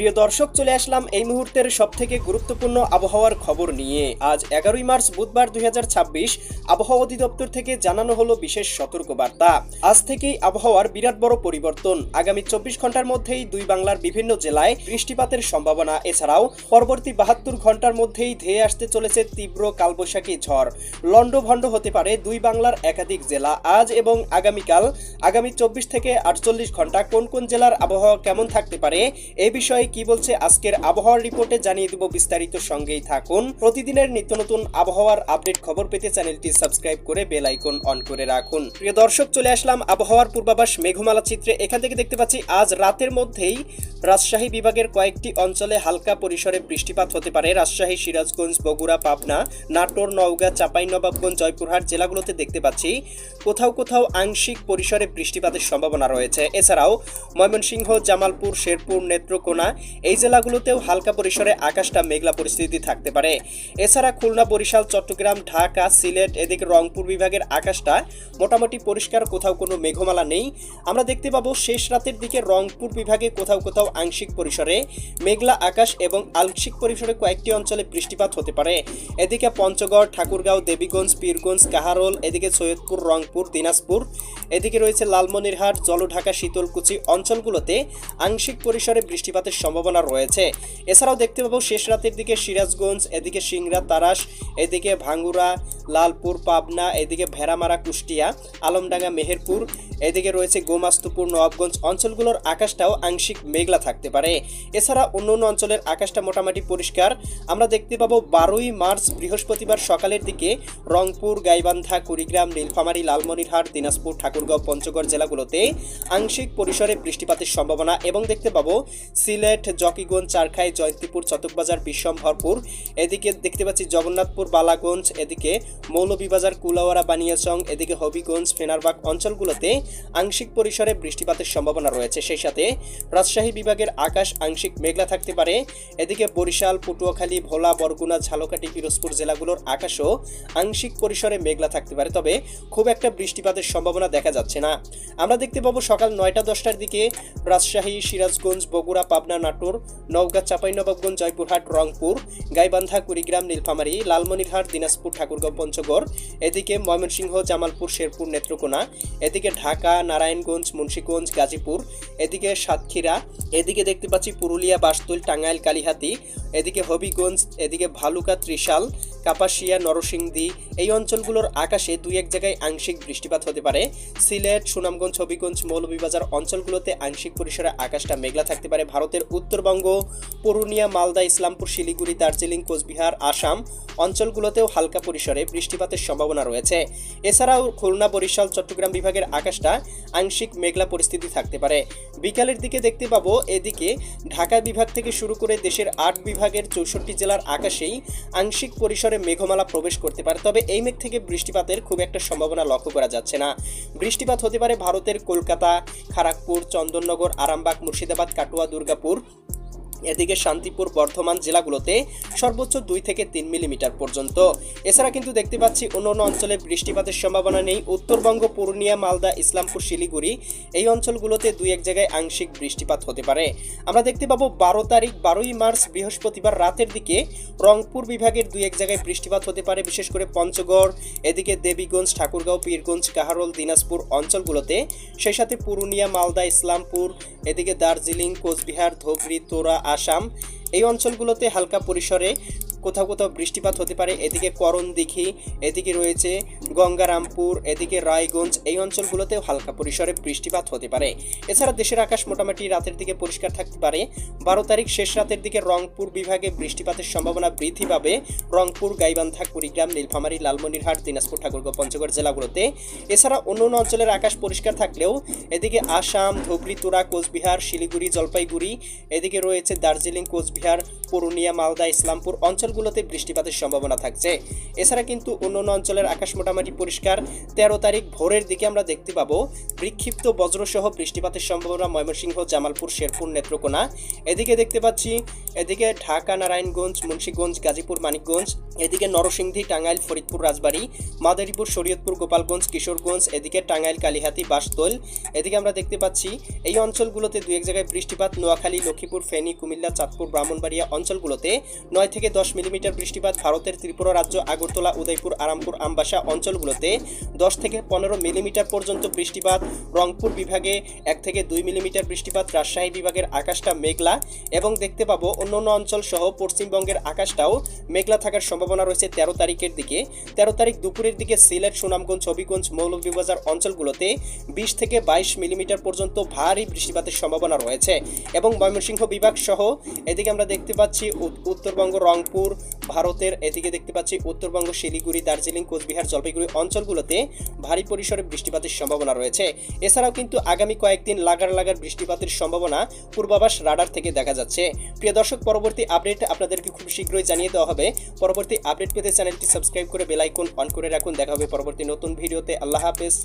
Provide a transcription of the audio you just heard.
প্রিয় দর্শক, চলে আসলাম এই মুহূর্তের সবথেকে গুরুত্বপূর্ণ আবহাওয়ার খবর নিয়ে। আজ 11 মার্চ বুধবার 2026 আবহাওয়া অধিদপ্তর থেকে জানানো হলো বিশেষ সতর্কবার্তা। আজ থেকেই আবহাওয়ার বিরাট বড় পরিবর্তন। আগামী 24 ঘন্টার মধ্যেই দুই বাংলার বিভিন্ন জেলায় বৃষ্টিপাতের সম্ভাবনা। এছাড়াও পরবর্তী 72 ঘন্টার মধ্যেই ধেয়ে আসতে চলেছে তীব্র কালবৈশাখী ঝড়। লন্ডভন্ড হতে পারে দুই বাংলার একাধিক জেলা। আজ এবং আগামীকাল আগামী 24 থেকে 48 ঘন্টা কোন কোন জেলার আবহাওয়া কেমন থাকতে পারে এই বিষয়ে কি বলছে আজকের আবহাওয়ার রিপোর্টে জানিয়ে দেব বিস্তারিত। সঙ্গেই থাকুন। প্রতিদিনের নিত্য নতুন আবহাওয়ার আপডেট খবর পেতে চ্যানেলটি সাবস্ক্রাইব করে বেল আইকন অন করে রাখুন। প্রিয় দর্শক, চলে আসলাম আবহাওয়ার পূর্বাভাস মেঘমালা চিত্রে। এখান থেকে দেখতে পাচ্ছি আজ রাতের মধ্যেই রাজশাহী বিভাগের কয়েকটি অঞ্চলে হালকা পরিসরে বৃষ্টিপাত হতে পারে। রাজশাহী, সিরাজগঞ্জ, বগুড়া, পাবনা, নাটোর, নওগাঁ, চাঁপাইনবাবগঞ্জ, জয়পুরহাট জেলাগুলোতে দেখতে পাচ্ছি কোথাও কোথাও আংশিক পরিসরে বৃষ্টিপাতের সম্ভাবনা রয়েছে। এছাড়াও ময়মনসিংহ, জামালপুর, শেরপুর, নেত্রকোনা এই জেলাগুলোতেও হালকা পরিসরে আকাশটা মেঘলা পরিস্থিতি থাকতে পারে। এছাড়া খুলনা, বরিশাল, চট্টগ্রাম, ঢাকা, সিলেট এদিকে রংপুর বিভাগের আকাশটা মোটামুটি পরিষ্কার, কোথাও কোনো মেঘমালা নেই। আমরা দেখতে পাবো শেষ রাতের দিকে রংপুর বিভাগে কোথাও কোথাও আংশিক পরিসরে মেঘলা আকাশ এবং আংশিক পরিসরে কয়েকটি অঞ্চলে বৃষ্টিপাত হতে পারে। এদিকে পঞ্চগড়, ঠাকুরগাঁও, দেবীগঞ্জ, পীরগঞ্জ, কাহারোল, এদিকে সৈয়দপুর, রংপুর, দিনাজপুর, এদিকে রয়েছে লালমনিরহাট, জলঢাকা, শীতলকুচি অঞ্চলগুলোতে আংশিক পরিসরে বৃষ্টিপাতের সম্ভাবনা রয়েছে। এছাড়াও দেখতে পাবো শেষ রাতের দিকে সিরাজগঞ্জ, এদিকে সিংড়া, তারাস, এদিকে ভাঙ্গুড়া, লালপুর, পাবনা, এদিকে ভেড়ামারা, কুষ্টিয়া, আলমডাঙ্গা, মেহেরপুর, এদিকে রয়েছে গোমাস্তুপুর, নবাবগঞ্জ অঞ্চলগুলোর আকাশটাও আংশিক মেঘলা থাকতে পারে। এছাড়া অন্য অন্য অঞ্চলের আকাশটা মোটামুটি পরিষ্কার। আমরা দেখতে পাবো 12 মার্চ বৃহস্পতিবার সকালের দিকে রংপুর, গাইবান্ধা, কুড়িগ্রাম, নীলফামারী, লালমনিরহাট, দিনাজপুর, ঠাকুরগাঁও, পঞ্চগড় জেলাগুলোতে আংশিক পরিসরে বৃষ্টিপাতের সম্ভাবনা এবং দেখতে পাবো সিলেট, জকিগঞ্জ, চারখাই, জয়ন্তীপুর, চটকবাজার, বিশ্বম্ভরপুর, এদিকে দেখতে পাচ্ছি জগন্নাথপুর, বালাগঞ্জ, এদিকে মৌলভীবাজার, কুলাউড়া, বানিয়াচং, এদিকে হবিগঞ্জ, ফেনারবাগ অঞ্চলগুলোতে আংশিক পরিসরে বৃষ্টিপাতের সম্ভাবনা রয়েছে। সেই সাথে রাজশাহী বিভাগের আকাশ আংশিক মেঘলা থাকতে পারে। এদিকে বরিশাল, পটুয়াখালী, ভোলা, বরগুনা, ঝালকাঠি, পিরোজপুর জেলাগুলোর আকাশও আংশিক পরিসরে মেঘলা থাকতে পারে, তবে খুব একটা বৃষ্টিপাতের সম্ভাবনা দেখা যাচ্ছে না। আমরা দেখতে পাবো সকাল 9টা-10টার দিকে রাজশাহী, সিরাজগঞ্জ, বগুড়া, পাবনা, নাটোর, নওগাঁ, চাঁপাইনবাবগঞ্জ, জয়পুরহাট, রংপুর, গাইবান্ধা, কুড়িগ্রাম, নীলফামারী, লালমনিরহাট, দিনাজপুর, ঠাকুরগাঁও, পঞ্চগড়, এদিকে ময়মনসিংহ, জামালপুর, শেরপুর, নেত্রকোনা, এদিকে ঢাকা, নারায়ণগঞ্জ, মুন্সিগঞ্জ, গাজীপুর, এদিকে সাতক্ষীরা, এদিকে দেখতে পাচ্ছি পুরুলিয়া, বাসতুল, টাঙ্গাইল, কালিহাতী, এদিকে হবিগঞ্জ, এদিকে ভালুকা, ত্রিশাল, কাপাসিয়া, নরসিংদী এই অঞ্চলগুলোর আকাশে দুই এক জায়গায় আংশিক বৃষ্টিপাত হতে পারে। সিলেট, সুনামগঞ্জ, হবিগঞ্জ, মৌলভীবাজার অঞ্চলগুলোতে আংশিক পরিসরে আকাশটা মেঘলা থাকতে পারে। ভারতের উত্তরবঙ্গ, পুরুলিয়া, মালদা, ইসলামপুর, শিলিগুড়ি, দার্জিলিং, কোচবিহার, আসাম অঞ্চলগুলোতেও হালকা পরিসরে বৃষ্টিপাতের সম্ভাবনা রয়েছে। এছাড়াও খুলনা, বরিশাল, চট্টগ্রাম বিভাগের আকাশটা আংশিক মেঘলা পরিস্থিতি থাকতে পারে। বিকালের দিকে দেখতে পাবো এদিকে ঢাকা বিভাগ থেকে শুরু করে দেশের 8 বিভাগের 64 জেলার আকাশেই আংশিক পরিসরে মেঘমালা প্রবেশ করতে পারে, তবে এই মেঘ থেকে বৃষ্টিপাতের খুব একটা সম্ভাবনা লক্ষ্য করা যাচ্ছে না। বৃষ্টিপাত হতে পারে ভারতের কলকাতা, খড়গপুর, চন্দননগর, আরামবাগ, মুর্শিদাবাদ, কাটুয়া, দুর্গাপুর, এদিকে শান্তিপুর, বর্ধমান জেলাগুলোতে সর্বোচ্চ 2 থেকে 3 মিলিমিটার পর্যন্ত। এছাড়া কিন্তু দেখতে পাচ্ছি অন্য অন্য অঞ্চলে বৃষ্টিপাতের সম্ভাবনা নেই। উত্তরবঙ্গ, পুরুলিয়া, মালদা, ইসলামপুর, শিলিগুড়ি এই অঞ্চলগুলোতে দুই এক জায়গায় আংশিক বৃষ্টিপাত হতে পারে। আমরা দেখতে পাবো 12 মার্চ বৃহস্পতিবার রাতের দিকে রংপুর বিভাগের দুই এক জায়গায় বৃষ্টিপাত হতে পারে, বিশেষ করে পঞ্চগড়, এদিকে দেবীগঞ্জ, ঠাকুরগাঁও, পীরগঞ্জ, কাহারোল, দিনাজপুর অঞ্চলগুলোতে, সেই সাথে পুরুলিয়া, মালদা, ইসলামপুর, এদিকে দার্জিলিং, কোচবিহার, ধুবড়ী, তোরা, আসাম এই অঞ্চলগুলোতে হালকা পরিসরে কোথাও কোথাও বৃষ্টিপাত হতে পারে। এদিকে করণদিঘি, এদিকে রয়েছে গঙ্গারামপুর, এদিকে রায়গঞ্জ এই অঞ্চলগুলোতেও হালকা পরিসরে বৃষ্টিপাত হতে পারে। এছাড়া দেশের আকাশ মোটামুটি রাতের দিকে পরিষ্কার থাকতে পারে। 12 তারিখ শেষ রাতের দিকে রংপুর বিভাগে বৃষ্টিপাতের সম্ভাবনা বৃদ্ধি পাবে। রংপুর, গাইবান্ধা, কুড়িগ্রাম, নীলফামারী, লালমনিরহাট, দিনাজপুর, ঠাকুরগাঁও, পঞ্চগড় জেলাগুলোতে। এছাড়া অন্য অন্য অঞ্চলের আকাশ পরিষ্কার থাকলেও এদিকে আসাম, ধুবড়ী, তোরা, কোচবিহার, শিলিগুড়ি, জলপাইগুড়ি, এদিকে রয়েছে দার্জিলিং, কোচবিহার, পুরুলিয়া, মালদা, ইসলামপুর অঞ্চলগুলোতে বৃষ্টিপাতের সম্ভাবনা থাকছে। এছাড়া কিন্তু অন্যান্য অঞ্চলের আকাশ মোটামুটি পরিষ্কার। 13 তারিখ ভোরের দিকে আমরা দেখতে পাবো বিক্ষিপ্ত বজ্রসহ বৃষ্টিপাতের সম্ভাবনা ময়মনসিংহ, জামালপুর, শেরপুর, নেত্রকোনা। এদিকে দেখতে পাচ্ছি এদিকে ঢাকা, নারায়ণগঞ্জ, মুন্সিগঞ্জ, গাজীপুর, মানিকগঞ্জ, এদিকে নরসিংদী, টাঙ্গাইল, ফরিদপুর, রাজবাড়ী, মাদারীপুর, শরীয়তপুর, গোপালগঞ্জ, কিশোরগঞ্জ, এদিকে টাঙ্গাইল, কালিহাতী, বাসতোল। এদিকে আমরা দেখতে পাচ্ছি এই অঞ্চলগুলোতে দু এক জায়গায় বৃষ্টিপাত। নোয়াখালী, লক্ষ্মীপুর, ফেনী, কুমিল্লা, চাঁদপুর, ব্রাহ্মণবাড়িয়া অঞ্চলগুলোতে 9 থেকে 10 মিলিমিটার বৃষ্টিপাত। ভারতের ত্রিপুরা রাজ্য, আগরতলা, উদয়পুর, আরামপুর, আমবাসা অঞ্চলগুলোতে 10 থেকে 15 মিলিমিটার পর্যন্ত বৃষ্টিপাত। রংপুর বিভাগে 1 থেকে 2 মিলিমিটার বৃষ্টিপাত। রাজশাহী বিভাগের আকাশটা মেঘলা এবং দেখতে পাবো অন্যান্য অঞ্চল সহ পশ্চিমবঙ্গের আকাশটাও মেঘলা থাকার সম্ভাবনা রয়েছে 13 তারিখের দিকে। 13 তারিখ দুপুরের দিকে সিলেট, সুনামগঞ্জ, হবিগঞ্জ, মৌলভীবাজার অঞ্চলগুলোতে 20 থেকে 22 মিলিমিটার পর্যন্ত ভারী বৃষ্টিপাতের সম্ভাবনা রয়েছে এবং ময়মনসিংহ বিভাগ সহ এদিকে আমরা দেখতে পাচ্ছি উত্তরবঙ্গ, রংপুর, ভারতের এদিকে দেখতে পাচ্ছি উত্তরবঙ্গ, শিলিগুড়ি, দার্জিলিং, কোচবিহার, জলপাইগুড়ি অঞ্চলগুলোতে ভারী পরিসরে বৃষ্টিপাতের সম্ভাবনা রয়েছে। এছাড়াও কিন্তু আগামী কয়েকদিন লাগার বৃষ্টিপাতের সম্ভাবনা পূর্বাভাস রাডার থেকে দেখা যাচ্ছে। প্রিয় দর্শক, পরবর্তী আপডেট আপনাদেরকে খুব শীঘ্রই জানিয়ে দেওয়া হবে। পরবর্তী আপডেট পেতে চ্যানেলটি সাবস্ক্রাইব করে বেল আইকন অন করে রাখুন। দেখা হবে পরবর্তী নতুন ভিডিওতে। আল্লাহ হাফেজ।